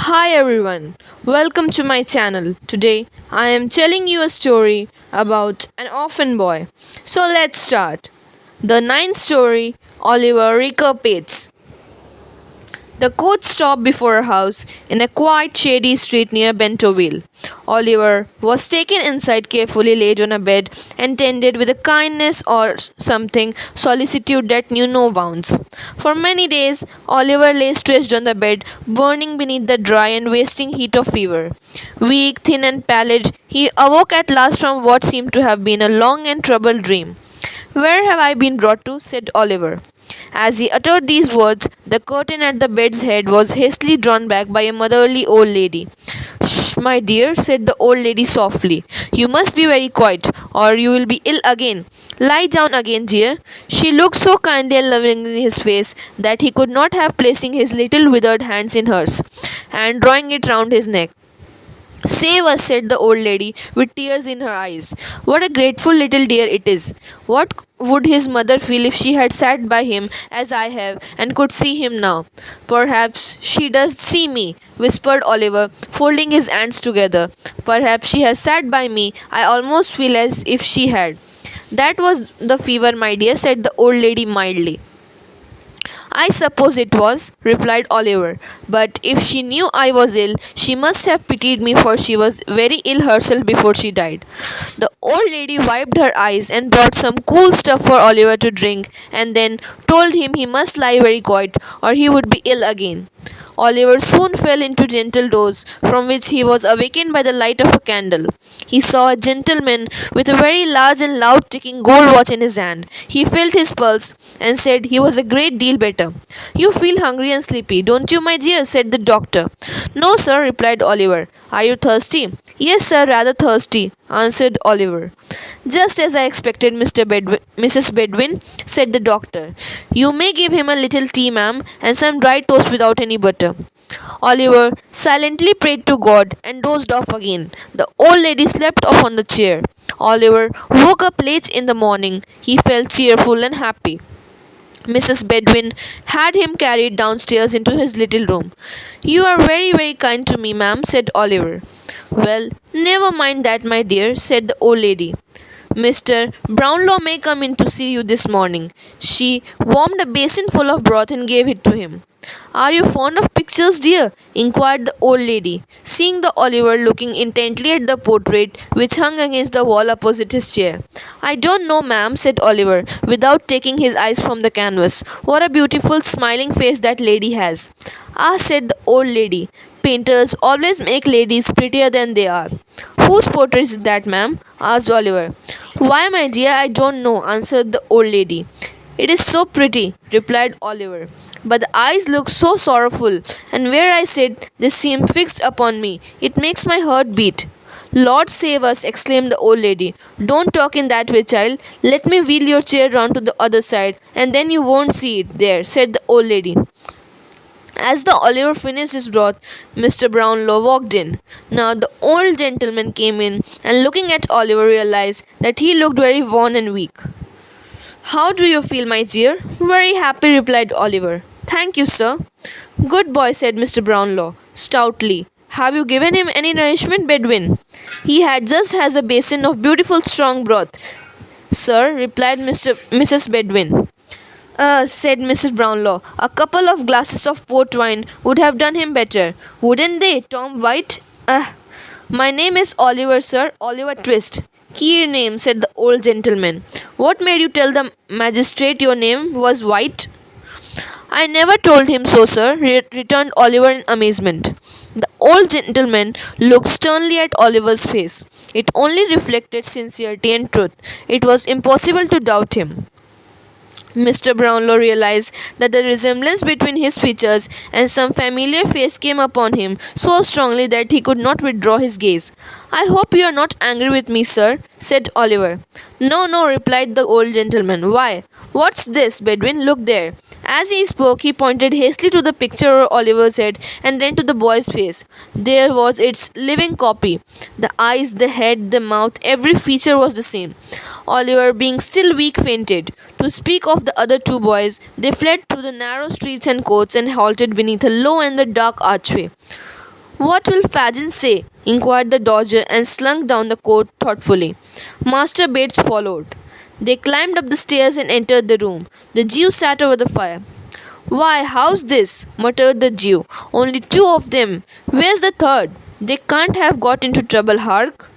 Hi everyone, welcome to my channel. Today I am telling you a story about an orphan boy. So let's start. The ninth story, Oliver recuperates. The coach stopped before a house in a quiet, shady street near Bentonville. Oliver was taken inside, carefully laid on a bed, and tended with a kindness or something solicitude that knew no bounds. For many days, Oliver lay stretched on the bed, burning beneath the dry and wasting heat of fever. Weak, thin, and pallid, he awoke at last from what seemed to have been a long and troubled dream. Where have I been brought to? Said Oliver. As he uttered these words, the curtain at the bed's head was hastily drawn back by a motherly old lady. Shh, my dear, said the old lady softly. You must be very quiet, or you will be ill again. Lie down again, dear. She looked so kindly and lovingly in his face that he could not help placing his little withered hands in hers, and drawing it round his neck. Save us, said the old lady, with tears in her eyes. What a grateful little dear it is. What would his mother feel if she had sat by him as I have and could see him now? Perhaps she does see me, whispered Oliver, folding his hands together. Perhaps she has sat by me. I almost feel as if she had. That was the fever, my dear, said the old lady mildly. I suppose it was, replied Oliver. But if she knew I was ill, she must have pitied me, for she was very ill herself before she died. The old lady wiped her eyes and brought some cool stuff for Oliver to drink, and then told him he must lie very quiet, or he would be ill again. Oliver soon fell into gentle doze, from which he was awakened by the light of a candle. He saw a gentleman with a very large and loud ticking gold watch in his hand. He felt his pulse and said he was a great deal better. You feel hungry and sleepy, don't you, my dear? Said the doctor. No, sir, replied Oliver. Are you thirsty? Yes, sir, rather thirsty, answered Oliver. Just as I expected, Mrs. Bedwin, said the doctor. You may give him a little tea, ma'am, and some dry toast without any butter. Oliver silently prayed to God and dozed off again. The old lady slept off on the chair. Oliver woke up late in the morning. He felt cheerful and happy. Mrs. Bedwin had him carried downstairs into his little room. You are very, very kind to me, ma'am, said Oliver. Well, never mind that, my dear, said the old lady. Mr. Brownlow may come in to see you this morning. She warmed a basin full of broth and gave it to him. Are you fond of pictures, dear? Inquired the old lady, seeing the Oliver looking intently at the portrait which hung against the wall opposite his chair. I don't know, ma'am, said Oliver, without taking his eyes from the canvas. What a beautiful smiling face that lady has. Ah, said the old lady, painters always make ladies prettier than they are. Whose portrait is that, ma'am? Asked Oliver. Why, my dear, I don't know, answered the old lady. It is so pretty, replied Oliver. But the eyes look so sorrowful, and where I sit, they seem fixed upon me. It makes my heart beat. Lord save us, exclaimed the old lady. Don't talk in that way, child. Let me wheel your chair round to the other side, and then you won't see it there, said the old lady. As the Oliver finished his broth, Mr. Brownlow walked in. Now the old gentleman came in, and looking at Oliver realized that he looked very worn and weak. How do you feel, my dear? Very happy, replied Oliver. Thank you, sir. Good boy, said Mr. Brownlow, stoutly. Have you given him any nourishment, Bedwin? He had just has a basin of beautiful strong broth, sir, replied Mrs. Bedwin. Said Mrs. Brownlow, a couple of glasses of port wine would have done him better, wouldn't they, Tom White? My name is Oliver, sir, Oliver Twist. Queer name, said the old gentleman. What made you tell the magistrate your name was White? I never told him so, sir, returned Oliver in amazement. The old gentleman looked sternly at Oliver's face. It only reflected sincerity and truth. It was impossible to doubt him. Mr. Brownlow realized that the resemblance between his features and some familiar face came upon him so strongly that he could not withdraw his gaze. I hope you are not angry with me, sir, said Oliver. No, no, replied the old gentleman. Why? What's this, Bedwin? Look there. As he spoke, he pointed hastily to the picture over Oliver's head and then to the boy's face. There was its living copy. The eyes, the head, the mouth, every feature was the same. Oliver, being still weak, fainted. To speak of the other two boys, they fled through the narrow streets and courts and halted beneath a low and dark archway. What will Fagin say? Inquired the Dodger and slunk down the coat thoughtfully. Master Bates followed. They climbed up the stairs and entered the room. The Jew sat over the fire. Why, how's this? Muttered the Jew. Only two of them. Where's the third? They can't have got into trouble, Hark.